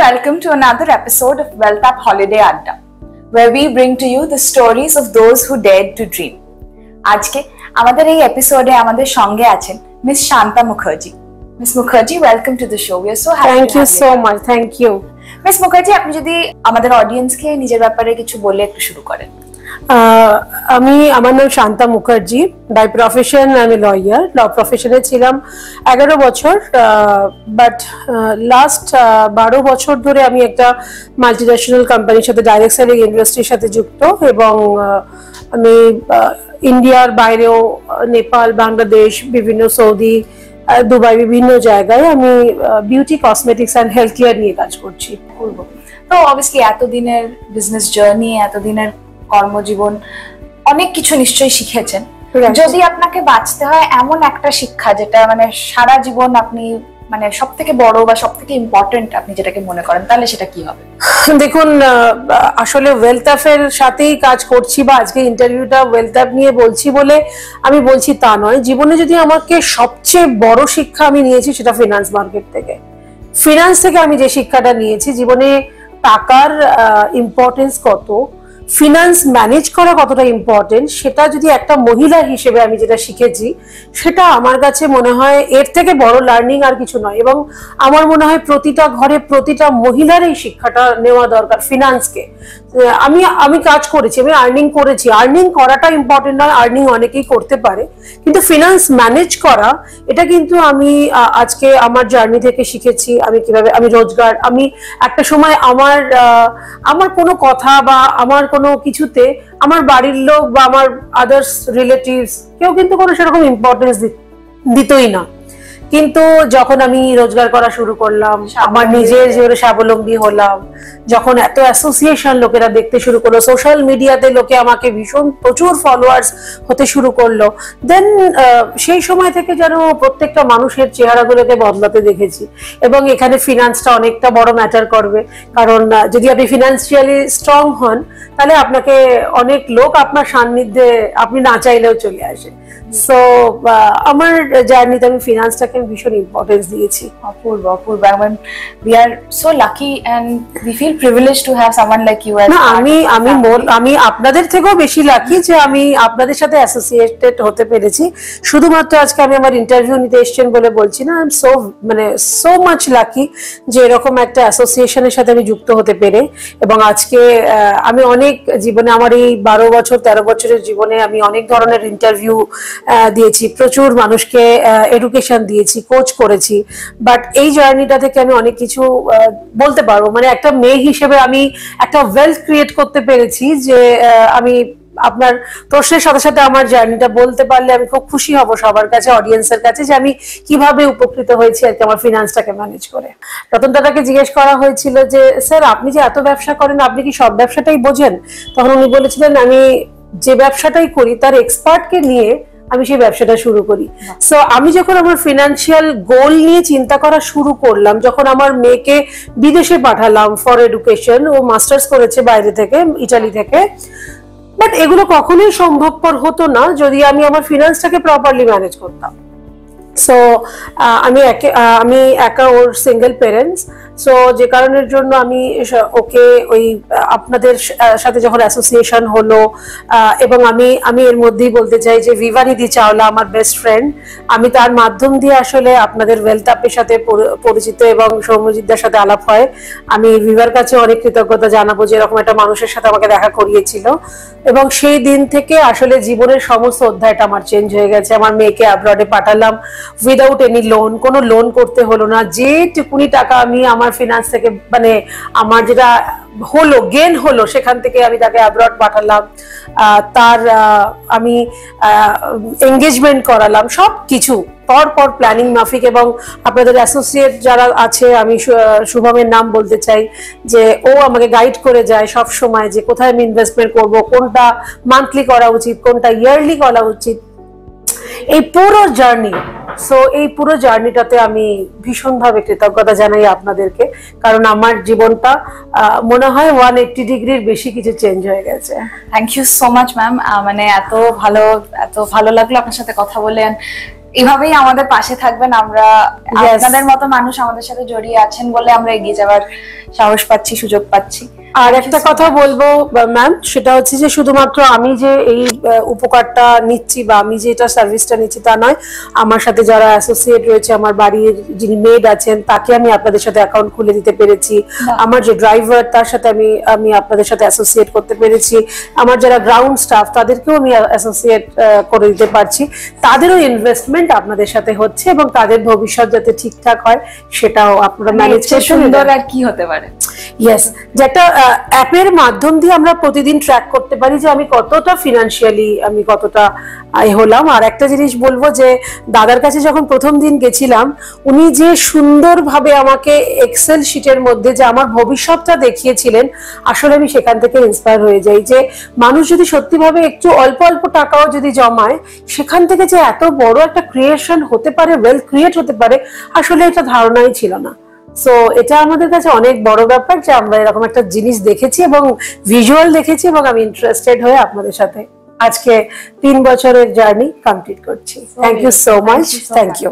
welcome to another episode of Wealth Up Holiday Adda, where we bring to you the stories of those who dared to dream. আজকে আমাদের এই এপিসোডে আমাদের সঙ্গে আছেন miss Shanta Mukherjee. Miss Mukherjee, welcome to the show. We are so happy. Thank you so much. Thank you. Miss Mukherjee, আপনি যদি আমাদের অডিয়েন্সকে নিজের ব্যাপারে কিছু বলে একটু শুরু করেন। আমার নাম শান্তা মুখার্জি। বাই প্রফেশন আমি লয়ার। ল প্রফেশনে ছিলাম 11 বছর, বাট লাস্ট 12 বছর ধরে আমি একটা মাল্টিন্যাশনাল কোম্পানির সাথে ডাইরেক্ট সেলিং ইন্ডাস্ট্রির সাথে যুক্ত, এবং আমি ইন্ডিয়ার বাইরেও নেপাল, বাংলাদেশ, বিভিন্ন সৌদি, দুবাই, বিভিন্ন জায়গায় আমি beauty, cosmetics and health care নিয়ে কাজ করছি। তো অবভিয়াসলি এতদিনের বিজনেস জার্নি, এতদিনের কর্মজীবন, অনেক কিছু নিশ্চয়ই শিখেছেন। যদি আপনাকে বাঁচতে হয় এমন একটা শিক্ষা যেটা মানে সারা জীবন আপনি মানে সব থেকে বড় বা সব থেকে ইম্পর্টেন্ট আপনি যেটাকে মনে করেন, তাহলে সেটা কি হবে? দেখুন, আসলে ওয়েলথ অ্যাপের সাথেই কাজ করছি বা আজকে ইন্টারভিউটা ওয়েলথ অ্যাপ নিয়ে বলছি বলে আমি বলছি তা নয়। জীবনে যদি আমাকে সবচেয়ে বড় শিক্ষা আমি নিয়েছি সেটা ফিনান্স মার্কেট থেকে। ফিনান্স থেকে আমি যে শিক্ষাটা নিয়েছি, জীবনে টাকার ইম্পর্টেন্স কত, ফিনান্স ম্যানেজ করা কতটা ইম্পর্টেন্ট, সেটা যদি একটা মহিলা হিসেবে আমি যেটা শিখেছি, সেটা আমার কাছে মনে হয় এর থেকে বড় লার্নিং আর কিছু নয়। এবং আমার মনে হয় প্রতিটা ঘরে প্রতিটা মহিলার এই শিক্ষাটা নেওয়া দরকার ফিনান্সকে। আমি কাজ করেছি, আমি আর্নিং করেছি। আর্নিং করাটা ইম্পর্টেন্ট নয়, আর্নিং অনেকেই করতে পারে, কিন্তু ফিনান্স ম্যানেজ করা এটা কিন্তু আমি আজকে আমার জার্নি থেকে শিখেছি। আমি কিভাবে আমি রোজগার, আমি একটা সময় আমার কোনো কথা বা আমার কোনো কিছুতে আমার বাড়ির লোক বা আমার আদার্স রিলেটিভস কেউ কিন্তু কোনো সেরকম ইম্পর্টেন্স দিতই না। কিন্তু যখন আমি রোজগার করা শুরু করলাম, আমার নিজের জীবনে স্বাবলম্বী হলাম, যখন এত অ্যাসোসিয়েশন লোকেরা দেখতে শুরু করলো, সোশ্যাল মিডিয়াতে লোকে আমাকে প্রচুর ফলোয়ার্স হতে শুরু করলো, দেন সেই সময় থেকে যেন প্রত্যেকটা মানুষের চেহারাগুলোকে বদলাতে দেখেছি। এবং এখানে ফিনান্সটা অনেকটা বড় ম্যাটার করবে, কারণ যদি আপনি ফিনান্সিয়ালি স্ট্রং হন তাহলে আপনাকে অনেক লোক আপনার সান্নিধ্যে আপনি না চাইলেও চলে আসে। সো আমার জার্নিতে আমি ফিনান্সটাকে ভীষণ ইম্পর্টেন্স দিয়েছি। অপূর্ব, অপূর্ব। We are so lucky and we feel privileged to have someone like you as আমি আপনাদের থেকেও বেশি লাকি যে আমি আপনাদের সাথে অ্যাসোসিয়েটেড হতে পেরেছি। শুধুমাত্র আজকে আমি আমার ইন্টারভিউ নিতে এসেছেন বলে বলছি না, I am so much lucky যে এরকম একটা অ্যাসোসিয়েশনের সাথে আমি যুক্ত হতে পেরে। এবং আজকে আমি অনেক জীবনে, আমার এই 12 বছর 13 বছরের জীবনে আমি অনেক ধরনের ইন্টারভিউ দিয়েছি, প্রচুর মানুষকে এডুকেশন দিয়েছি, কোচ করেছি। বাট এই জার্নিটা থেকে আমি অনেক কিছু বলতে পারবো, মানে একটা মেয়ে হিসেবে আমি একটা ওয়েলথ ক্রিয়েট করতে পেরেছি। যে আমি আপনার প্রশ্নের সাথে সাথে আমার জার্নিটা বলতে পারলে আমি খুব খুশি হব সবার কাছে, অডিয়েন্সের কাছে, যে আমি কিভাবে উপকৃত হয়েছি আর কি আমার ফিনান্সটাকে ম্যানেজ করে। রতন দাদাকে জিজ্ঞেস করা হয়েছিল যে স্যার আপনি যে এত ব্যবসা করেন, আপনি কি সব ব্যবসাটাই বোঝেন? তখন উনি বলেছিলেন আমি যে ব্যবসাটাই করি তার এক্সপার্টকে নিয়ে আমি সেই ব্যবসাটা শুরু করি। সো আমি যখন আমার ফিনান্সিয়াল গোল নিয়ে চিন্তা করা শুরু করলাম, যখন আমার মেয়েকে বিদেশে পাঠালাম ফর এডুকেশন, ও মাস্টার্স করেছে বাইরে থেকে, ইটালি থেকে, বাট এগুলো কখনোই সম্ভবপর হতো না যদি আমি আমার ফিনান্সটাকে প্রপারলি ম্যানেজ করতাম। সো আমি একা ওর সিঙ্গেল প্যারেন্টস। সো যে কারণের জন্য আমি ওকে ওই আপনাদের সাথে যখন অ্যাসোসিয়েশন হলো, এবং আমি এর মধ্যেই বলতে চাই যে ভিভানিধি চাওলা আমার বেস্ট ফ্রেন্ড, আমি তার মাধ্যম দিয়ে আসলে আপনাদের ওয়েলথ অ্যাপের সাথে পরিচিত এবং সৌম্যজিৎদার সাথে আলাপ হয়। আমি ভিভার কাছে অনেক কৃতজ্ঞতা জানাবো যে এরকম একটা মানুষের সাথে আমাকে দেখা করিয়েছিল। এবং সেই দিন থেকে আসলে জীবনের সমস্ত অধ্যায়টা আমার চেঞ্জ হয়ে গেছে। আমার মেয়েকে অ্যাব্রডে পাঠালাম উইদাউট এনি লোন, কোনো লোন করতে হলো না। যেটুকুনি টাকা আমি আমার ফিনান্স থেকে, মানে আমার যেটা হলো গেন হলো, সেখান থেকে আমি তাকে অ্যাব্রড পাঠালাম, তার আমি এঙ্গেজমেন্ট করালাম, সব কিছু পর প্ল্যানিং মাফিক। এবং আপনাদের অ্যাসোসিয়েট যারা আছে, আমি শুভমের নাম বলতে চাই, যে ও আমাকে গাইড করে যায় সব সময় যে কোথায় আমি ইনভেস্টমেন্ট করব, কোনটা মান্থলি করা উচিত, কোনটা ইয়ারলি করা উচিত, এই পুরো জার্নি। সো এই পুরো জার্নিটাতে আমি ভীষণভাবে কৃতজ্ঞতা জানাই আপনাদেরকে, কারণ আমার জীবনটা মনে হয় 180 ডিগ্রির বেশি কিছু চেঞ্জ হয়ে গেছে। Thank you so much ma'am. মানে এত ভালো লাগলো আপনার সাথে কথা বলে। এভাবেই আমাদের পাশে থাকবেন। আমরা আপনাদের মতো মানুষ আমাদের সাথে জড়িয়ে আছেন বলে আমরা এগিয়ে যাওয়ার সাহস পাচ্ছি, সুযোগ পাচ্ছি। আর একটা কথা বলবো ম্যাম, সেটা হচ্ছে যে শুধুমাত্র আমি যে এই উপকারটা নিচ্ছি বা আমি যে এটা সার্ভিসটা নিচ্ছি তা নয়, আমার সাথে যারা অ্যাসোসিয়েট রয়েছে, আমার বাড়ির যিনি মেড আছেন তাকে আমি আপনাদের সাথে অ্যাকাউন্ট খুলে দিতে পেরেছি, আমার যে ড্রাইভার তার সাথে আমি আপনাদের সাথে অ্যাসোসিয়েট করতে পেরেছি, আমার যারা গ্রাউন্ড স্টাফ তাদেরকেও আমি অ্যাসোসিয়েট করে দিতে পারছি। তাদেরও ইনভেস্টমেন্ট আপনাদের সাথে হচ্ছে এবং তাদের ভবিষ্যৎ যাতে ঠিকঠাক হয় সেটাও আপনারা ম্যানেজ করতে। সুন্দর আর কি হতে পারে? ইয়েস, যে একটা অ্যাপের মাধ্যম দিয়ে আমরা প্রতিদিন ট্র্যাক করতে পারি যে আমি কতটা ফিনান্সিয়ালি আমি কতটা হলাম। আর একটা জিনিস বলবো যে দাদার কাছে যখন প্রথম দিন গেছিলাম, উনি যে সুন্দরভাবে আমাকে এক্সেল শিটের মধ্যে যে আমার ভবিষ্যৎটা দেখিয়েছিলেন, আসলে আমি সেখান থেকে ইন্সপায়ার হয়ে যাই যে মানুষ যদি সত্যিভাবে একটু অল্প অল্প টাকাও যদি জমায়, সেখান থেকে যে এত বড় একটা ক্রিয়েশন হতে পারে, ওয়েলথ ক্রিয়েট হতে পারে, আসলে এটা ধারণাই ছিল না। সো এটা আমাদের কাছে অনেক বড় ব্যাপার যে আমরা এরকম একটা জিনিস দেখেছি এবং ভিজুয়াল দেখেছি এবং আমি ইন্টারেস্টেড হয়ে আপনাদের সাথে আজকে 3 বছরের জার্নি কমপ্লিট করছি। Thank you so much. Thank you.